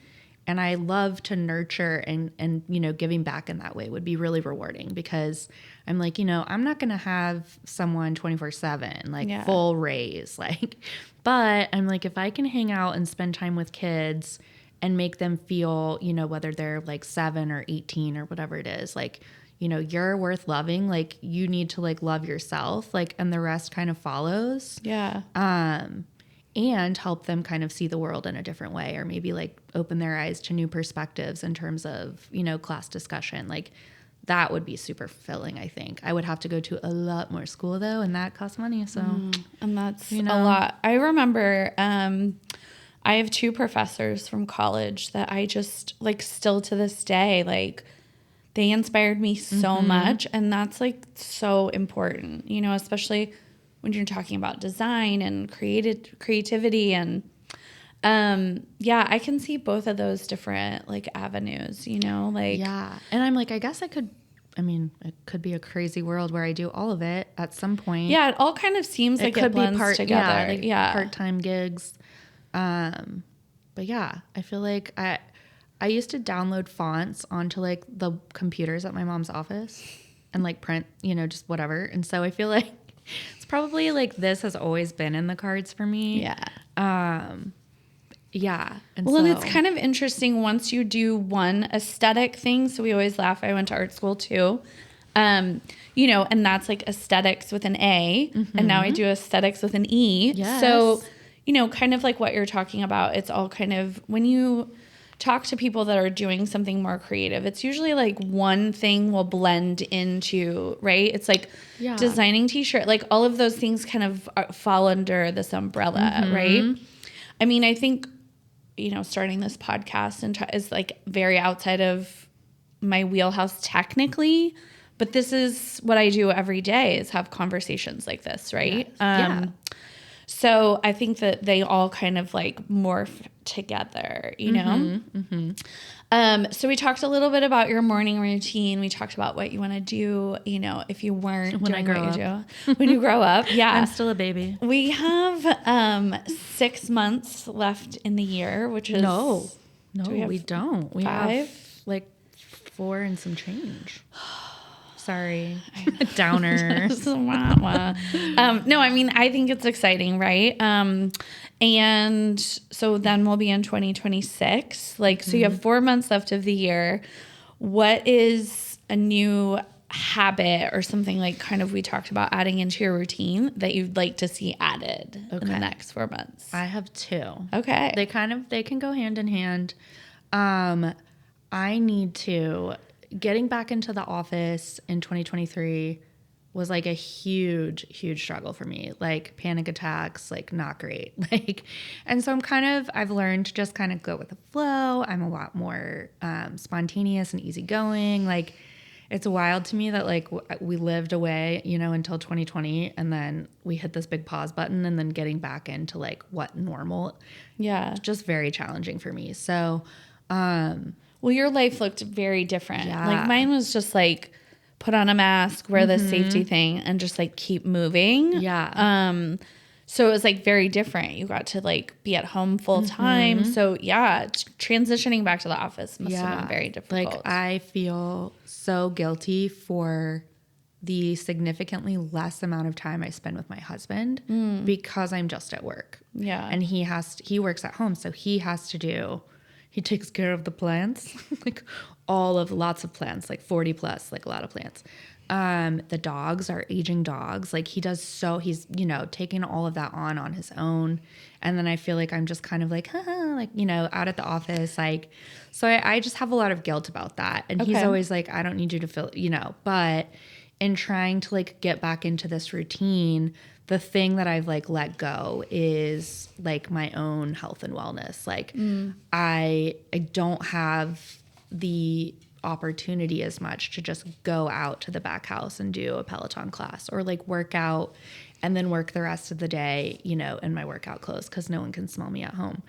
Speaker 2: And I love to nurture and, you know, giving back in that way would be really rewarding because I'm like, you know, I'm not going to have someone 24/7, like full raise, like, but I'm like, if I can hang out and spend time with kids and make them feel, you know, whether they're like 7 or 18 or whatever it is, like, you know, you're worth loving. Like, you need to like love yourself, like, and the rest kind of follows.
Speaker 1: Yeah.
Speaker 2: And help them kind of see the world in a different way, or maybe like open their eyes to new perspectives in terms of, you know, class discussion. Like, that would be super fulfilling, I think. I would have to go to a lot more school though, and that costs money. So,
Speaker 1: and that's
Speaker 2: you
Speaker 1: a
Speaker 2: know.
Speaker 1: lot. I remember, I have 2 professors from college that I just like still to this day, like they inspired me so much. And that's like so important, you know, especially when you're talking about design and creativity. And yeah, I can see both of those different like avenues, you know, like.
Speaker 2: Yeah. And I'm like, I guess it could be a crazy world where I do all of it at some point.
Speaker 1: Yeah, it all kind of seems like it blends together.
Speaker 2: Part-time gigs. But yeah, I feel like I used to download fonts onto like the computers at my mom's office and like print, you know, just whatever. And so I feel like it's probably like this has always been in the cards for me.
Speaker 1: Yeah.
Speaker 2: Yeah. And
Speaker 1: well, and it's kind of interesting once you do one aesthetic thing. So we always laugh. I went to art school too. You know, and that's like aesthetics with an A. And now I do aesthetics with an E.
Speaker 2: Yes.
Speaker 1: So, you know, kind of like what you're talking about, it's all kind of when you talk to people that are doing something more creative, it's usually like one thing will blend into, right? It's like designing t-shirt, like all of those things kind of fall under this umbrella, right? I mean, I think, you know, starting this podcast is like very outside of my wheelhouse technically, but this is what I do every day is have conversations like this, right?
Speaker 2: Yeah.
Speaker 1: So I think that they all kind of like morph together, you know? So we talked a little bit about your morning routine. We talked about what you want to do, you know, if you weren't doing what you do when you grow up. Yeah.
Speaker 2: I'm still a baby.
Speaker 1: We have 6 months left in the year, which is...
Speaker 2: No, we don't. We
Speaker 1: 5?
Speaker 2: have like 4 and some change. Sorry. Downer.
Speaker 1: No, I mean, I think it's exciting, right? And so then we'll be in 2026. Like, so you have 4 months left of the year. What is a new habit or something like kind of we talked about adding into your routine that you'd like to see added in the next 4 months?
Speaker 2: I have 2.
Speaker 1: Okay.
Speaker 2: They can go hand in hand. I need to... Getting back into the office in 2023 was like a huge, huge struggle for me. Like panic attacks, like not great. And so I've learned to just kind of go with the flow. I'm a lot more spontaneous and easygoing. Like it's wild to me that like we lived away, you know, until 2020, and then we hit this big pause button, and then getting back into like what normal.
Speaker 1: Yeah.
Speaker 2: It's just very challenging for me. So,
Speaker 1: well, your life looked very different.
Speaker 2: Yeah.
Speaker 1: Like mine was just like put on a mask, wear the safety thing, and just like keep moving.
Speaker 2: Yeah.
Speaker 1: So it was like very different. You got to like be at home full time. So yeah, transitioning back to the office must have been very difficult.
Speaker 2: Like I feel so guilty for the significantly less amount of time I spend with my husband because I'm just at work.
Speaker 1: Yeah.
Speaker 2: And he works at home, so he takes care of the plants, like lots of plants, like 40 plus, like a lot of plants. The dogs are aging dogs. Like he's, you know, taking all of that on his own. And then I feel like I'm just kind of like, like, you know, out at the office. Like, so I just have a lot of guilt about that. And he's always like, I don't need you to feel, you know, but in trying to like get back into this routine, the thing that I've like let go is like my own health and wellness. Like I don't have the opportunity as much to just go out to the back house and do a Peloton class or like work out and then work the rest of the day, you know, in my workout clothes because no one can smell me at home.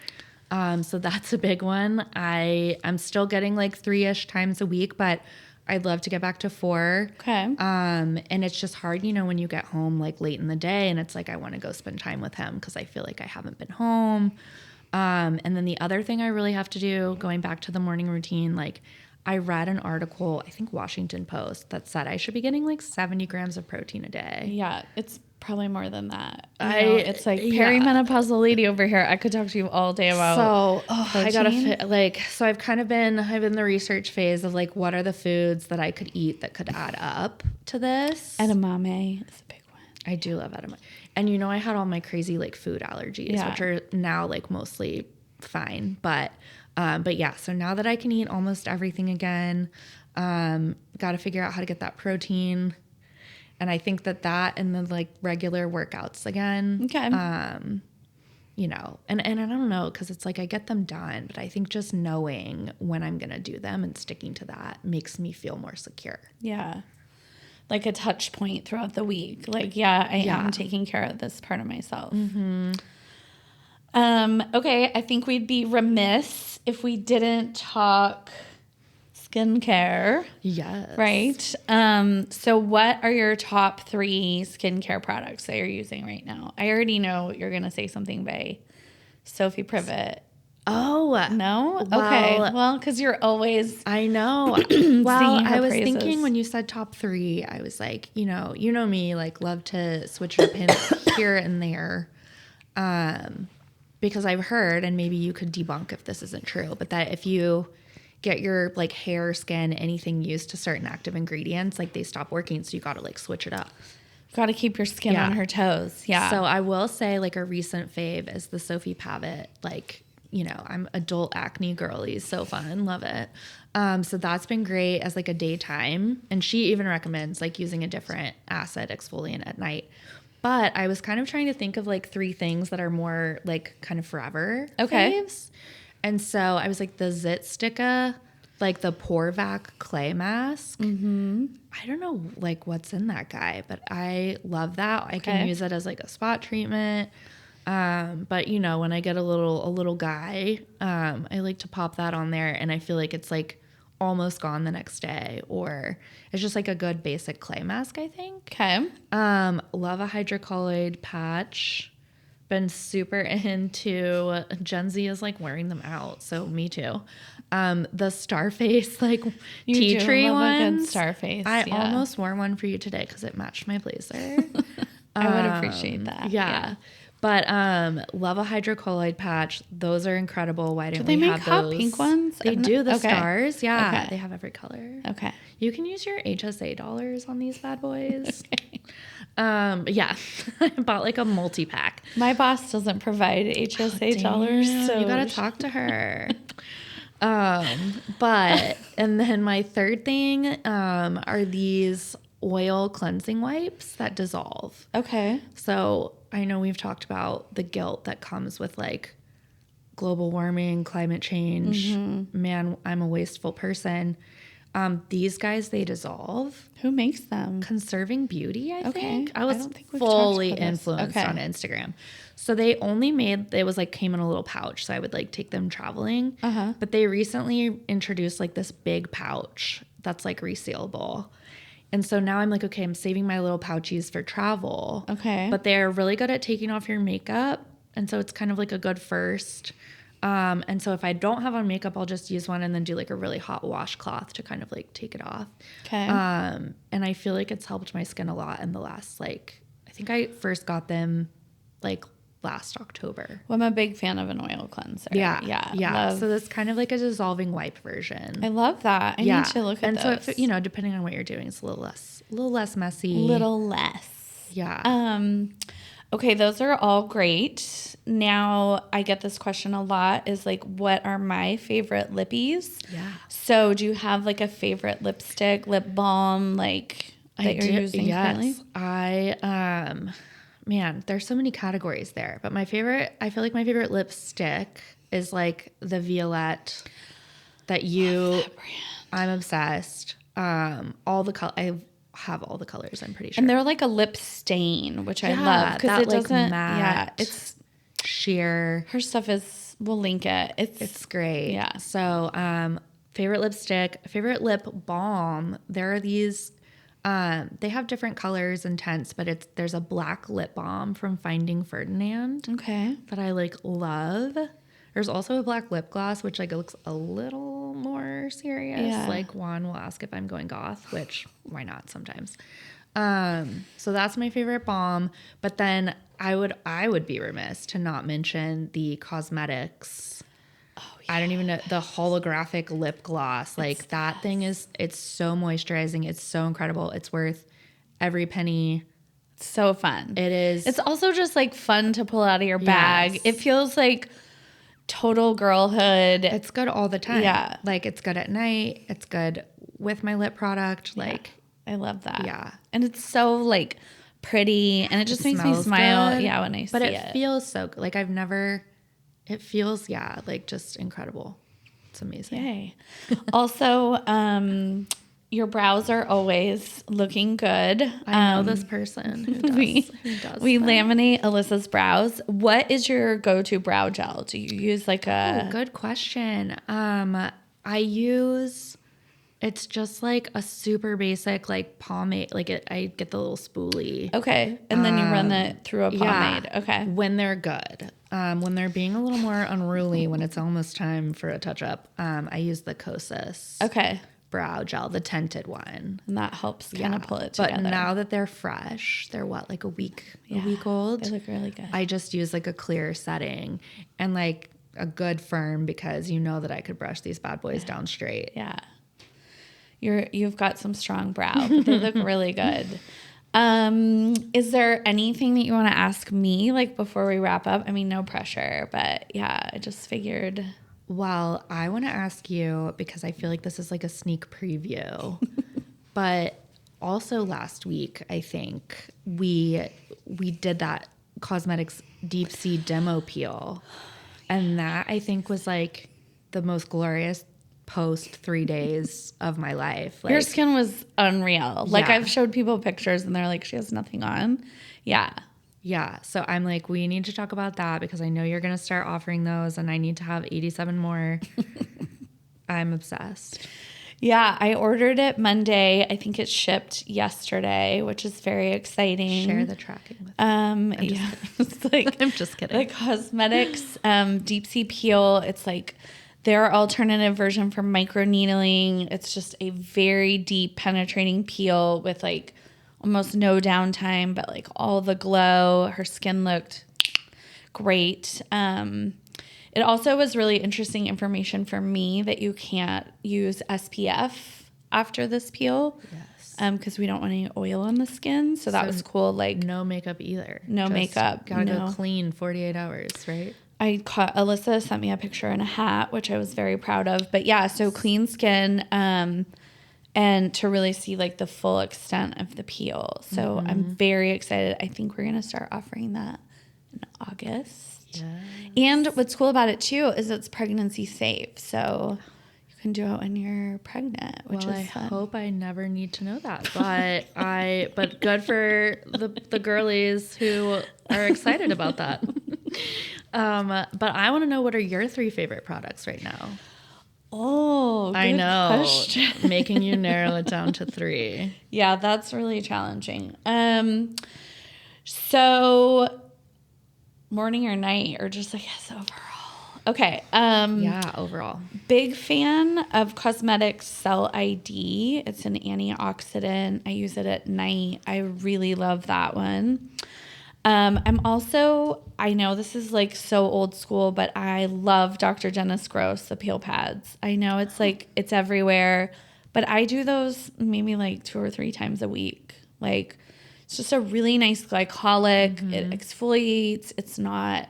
Speaker 2: So that's a big one. I'm still getting like 3-ish times a week, but I'd love to get back to 4.
Speaker 1: Okay.
Speaker 2: And it's just hard, you know, when you get home like late in the day and it's like, I want to go spend time with him because I feel like I haven't been home. And then the other thing I really have to do, going back to the morning routine, like I read an article, I think Washington Post, that said I should be getting like 70 grams of protein a day.
Speaker 1: Yeah. It's Probably more than that. It's like perimenopausal lady over here. I could talk to you all day about
Speaker 2: I gotta fit, so I've been in the research phase of like, what are the foods that I could eat that could add up to this?
Speaker 1: Edamame is a big one.
Speaker 2: I do love edamame. And I had all my crazy like food allergies, which are now like mostly fine. But yeah, so now that I can eat almost everything again, got to figure out how to get that protein. And I think that and then like regular workouts again.
Speaker 1: Okay.
Speaker 2: And I don't know, because it's like I get them done, but I think just knowing when I'm going to do them and sticking to that makes me feel more secure.
Speaker 1: Yeah. Like a touch point throughout the week. Like, I am taking care of this part of myself.
Speaker 2: Mm-hmm.
Speaker 1: Okay. I think we'd be remiss if we didn't talk skincare.
Speaker 2: Yes.
Speaker 1: Right. So what are your top 3 skincare products that you're using right now? I already know you're going to say something by Sophie Privet.
Speaker 2: Oh.
Speaker 1: No? Okay. Well, because you're always...
Speaker 2: I know. Well, I was thinking when you said top 3, I was like, you know me, like love to switch it up here and there. Because I've heard, and maybe you could debunk if this isn't true, but that if you get your like hair, skin, anything used to certain active ingredients, like they stop working. So you got to like switch it up.
Speaker 1: Got to keep your skin on her toes. Yeah.
Speaker 2: So I will say like a recent fave is the Sophie Privet. Like, I'm adult acne girly. So fun. Love it. So that's been great as like a daytime. And she even recommends like using a different acid exfoliant at night. But I was kind of trying to think of like 3 things that are more like kind of forever faves. And so I was like the Zit Sticka, like the Porvac clay mask.
Speaker 1: Mm-hmm.
Speaker 2: I don't know like what's in that guy, but I love that. I can use it as like a spot treatment. But when I get a little guy, I like to pop that on there, and I feel like it's like almost gone the next day, or it's just like a good basic clay mask, I think.
Speaker 1: Okay.
Speaker 2: Love a hydrocolloid patch. Been super into Gen Z is like wearing them out, so me too. The Starface like tea tree ones.
Speaker 1: Starface.
Speaker 2: I almost wore one for you today because it matched my blazer.
Speaker 1: I would appreciate that.
Speaker 2: Yeah. But love a hydrocolloid patch. Those are incredible. Why didn't
Speaker 1: we
Speaker 2: have
Speaker 1: make hot pink ones?
Speaker 2: They do. The stars. Yeah. Okay. They have every color.
Speaker 1: Okay.
Speaker 2: You can use your HSA dollars on these bad boys. Yeah. I bought like a multi-pack.
Speaker 1: My boss doesn't provide HSA dollars, so
Speaker 2: you got to talk to her. But and then my third thing are these oil cleansing wipes that dissolve.
Speaker 1: Okay.
Speaker 2: So I know we've talked about the guilt that comes with like global warming, climate change. Mm-hmm. Man, I'm a wasteful person. These guys, they dissolve.
Speaker 1: Who makes them?
Speaker 2: Conserving Beauty, I think. I
Speaker 1: don't think we've
Speaker 2: fully influenced on Instagram. So they only it was like came in a little pouch. So I would like take them traveling.
Speaker 1: Uh-huh.
Speaker 2: But they recently introduced like this big pouch that's like resealable. And so now I'm like, okay, I'm saving my little pouchies for travel.
Speaker 1: Okay.
Speaker 2: But they're really good at taking off your makeup. And so it's kind of like a good first. And so if I don't have on makeup, I'll just use one and then do like a really hot washcloth to kind of like take it off.
Speaker 1: Okay.
Speaker 2: And I feel like it's helped my skin a lot in the last like, I think I first got them like last October.
Speaker 1: Well, I'm a big fan of an oil cleanser.
Speaker 2: Yeah. So that's kind of like a dissolving wipe version.
Speaker 1: I love that. I need to look at
Speaker 2: those. And so if, depending on what you're doing, it's a little less messy.
Speaker 1: Little less.
Speaker 2: Yeah.
Speaker 1: Okay, those are all great. Now, I get this question a lot is like, what are my favorite lippies?
Speaker 2: Yeah.
Speaker 1: So do you have like a favorite lipstick, lip balm, like that you're using currently?
Speaker 2: Man, there's so many categories there. But I feel like my favorite lipstick is like the Violette that I'm obsessed. All the color, I have all the colors, I'm pretty sure.
Speaker 1: And they're like a lip stain, which I love because it doesn't
Speaker 2: matte,
Speaker 1: it's
Speaker 2: sheer.
Speaker 1: Her stuff is, we'll link it.
Speaker 2: It's great.
Speaker 1: Yeah.
Speaker 2: So, favorite lipstick, favorite lip balm. There are these, they have different colors and tints, but there's a black lip balm from Finding Ferdinand.
Speaker 1: Okay.
Speaker 2: That I like love. There's also a black lip gloss, which like looks a little more serious.
Speaker 1: Yeah.
Speaker 2: Like Juan will ask if I'm going goth, which why not sometimes. So that's my favorite balm. But then I would be remiss to not mention the cosmetics. Oh, yeah. I don't even know, the holographic lip gloss. Like that thing it's so moisturizing. It's so incredible. It's worth every penny.
Speaker 1: So fun.
Speaker 2: It is.
Speaker 1: It's also just like fun to pull out of your bag. It feels like total girlhood.
Speaker 2: It's good all the time.
Speaker 1: Yeah.
Speaker 2: Like it's good at night. It's good with my lip product. Like
Speaker 1: I love that.
Speaker 2: Yeah.
Speaker 1: And it's so like pretty and it just makes me smile.
Speaker 2: Good,
Speaker 1: yeah, when I see it.
Speaker 2: But it feels so good. Like it feels, like just incredible. It's amazing.
Speaker 1: Yay. Also, your brows are always looking good.
Speaker 2: I know this person who does
Speaker 1: we
Speaker 2: that.
Speaker 1: laminate Alyssa's brows. What is your go-to brow gel? Do you use like a...
Speaker 2: Oh, good question. It's just like a super basic like pomade. Like I get the little spoolie.
Speaker 1: Okay. And then you run it through a pomade.
Speaker 2: Yeah,
Speaker 1: okay.
Speaker 2: When they're good. When they're being a little more unruly, when it's almost time for a touch-up, I use the Kosas.
Speaker 1: Okay.
Speaker 2: Brow gel, the tinted one.
Speaker 1: And that helps kind of pull it together.
Speaker 2: But now that they're fresh, they're like a week old.
Speaker 1: They look really good.
Speaker 2: I just use like a clear setting and like a good firm because you know that I could brush these bad boys down straight.
Speaker 1: Yeah. You've got some strong brow. They look really good. Is there anything that you want to ask me like before we wrap up? I mean, no pressure, but yeah, I just figured.
Speaker 2: Well, I want to ask you because I feel like this is like a sneak preview, but also last week, I think we did that cosmetics deep sea demo peel. And that I think was like the most glorious post 3 days of my life. Like,
Speaker 1: your skin was unreal. Like I've showed people pictures and they're like, she has nothing on. Yeah.
Speaker 2: Yeah. So I'm like, we need to talk about that because I know you're going to start offering those and I need to have 87 more. I'm obsessed.
Speaker 1: Yeah. I ordered it Monday. I think it shipped yesterday, which is very exciting.
Speaker 2: Share the tracking with me.
Speaker 1: It's like,
Speaker 2: I'm just kidding.
Speaker 1: The cosmetics deep sea peel. It's like their alternative version for microneedling. It's just a very deep penetrating peel with like almost no downtime, but like all the glow. Her skin looked great. It also was really interesting information for me that you can't use SPF after this peel.
Speaker 2: Yes.
Speaker 1: Because we don't want any oil on the skin. So that was cool. Like
Speaker 2: no makeup either.
Speaker 1: No makeup.
Speaker 2: Gotta go clean 48 hours, right?
Speaker 1: Alyssa sent me a picture in a hat, which I was very proud of. But yeah, so clean skin. And to really see like the full extent of the peel. So I'm very excited. I think we're going to start offering that in August.
Speaker 2: Yes.
Speaker 1: And what's cool about it too is it's pregnancy safe. So you can do it when you're pregnant, which is fun.
Speaker 2: I hope I never need to know that. But good for the girlies who are excited about that. But I want to know, what are your 3 favorite products right now?
Speaker 1: Oh, good
Speaker 2: I know.
Speaker 1: question.
Speaker 2: Making you narrow it down to 3.
Speaker 1: Yeah, that's really challenging. So morning or night, or just I guess overall. Okay.
Speaker 2: Yeah, overall.
Speaker 1: Big fan of Cosmetics Cell ID. It's an antioxidant. I use it at night. I really love that one. I know this is like so old school, but I love Dr. Dennis Gross, the peel pads. I know it's like, it's everywhere, but I do those maybe like 2 or 3 times a week. Like it's just a really nice glycolic. Mm-hmm. It exfoliates. It's not,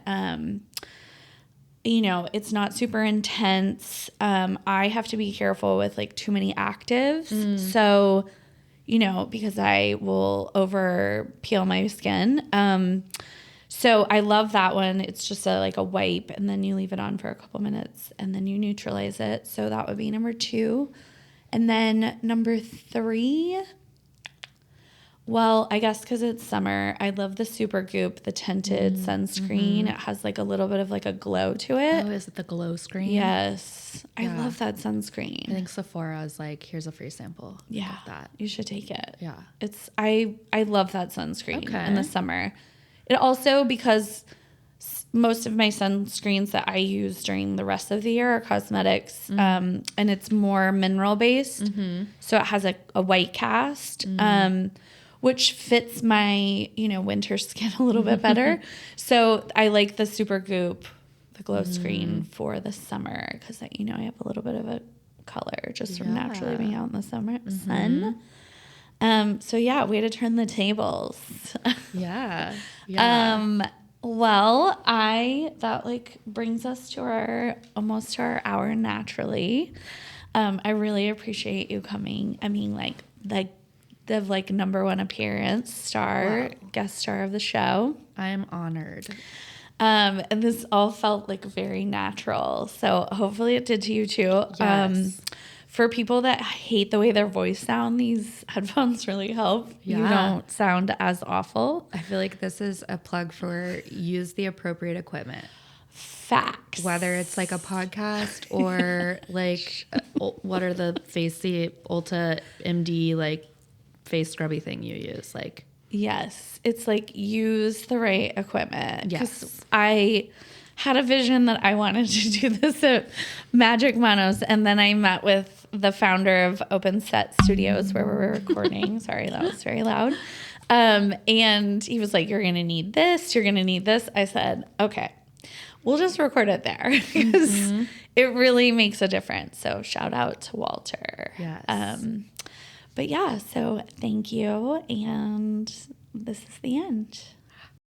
Speaker 1: it's not super intense. I have to be careful with like too many actives. So, because I will over peel my skin. So I love that one. It's just like a wipe and then you leave it on for a couple minutes and then you neutralize it. So that would be number 2. And then number 3, well, I guess because it's summer, I love the Supergoop, the tinted sunscreen. Mm-hmm. It has like a little bit of like a glow to it.
Speaker 2: Oh, is it the glow screen?
Speaker 1: Yes. Yeah. I love that sunscreen.
Speaker 2: I think Sephora is like, here's a free sample.
Speaker 1: Yeah. That. You should take it.
Speaker 2: Yeah.
Speaker 1: I love that sunscreen in the summer. It also, because most of my sunscreens that I use during the rest of the year are cosmetics, and it's more mineral based. Mm-hmm. So it has a white cast, which fits my, winter skin a little bit better. So I like the Super Goop, the glow screen for the summer because, I have a little bit of a color just from naturally being out in the sun. So yeah, way to turn the tables.
Speaker 2: Yeah.
Speaker 1: Well, that brings us to almost to our hour naturally. I really appreciate you coming. I mean, the number one appearance guest star of the show.
Speaker 2: I am honored.
Speaker 1: And this all felt very natural. So hopefully it did to you too.
Speaker 2: Yes.
Speaker 1: For people that hate the way their voice sound, these headphones really help.
Speaker 2: Yeah.
Speaker 1: You don't sound as awful.
Speaker 2: I feel like this is a plug for use the appropriate equipment.
Speaker 1: Facts.
Speaker 2: Whether it's a podcast or what are the Ulta MD face scrubby thing you use?
Speaker 1: Yes. It's use the right equipment.
Speaker 2: Yes.
Speaker 1: I had a vision that I wanted to do this at Magic Manos, and then I met with the founder of Open Set Studios where we're recording. Sorry, that was very loud. And he was like, you're going to need this. You're going to need this. I said, okay, we'll just record it there because it really makes a difference. So shout out to Walter.
Speaker 2: Yes.
Speaker 1: But yeah, so thank you. And this is the end.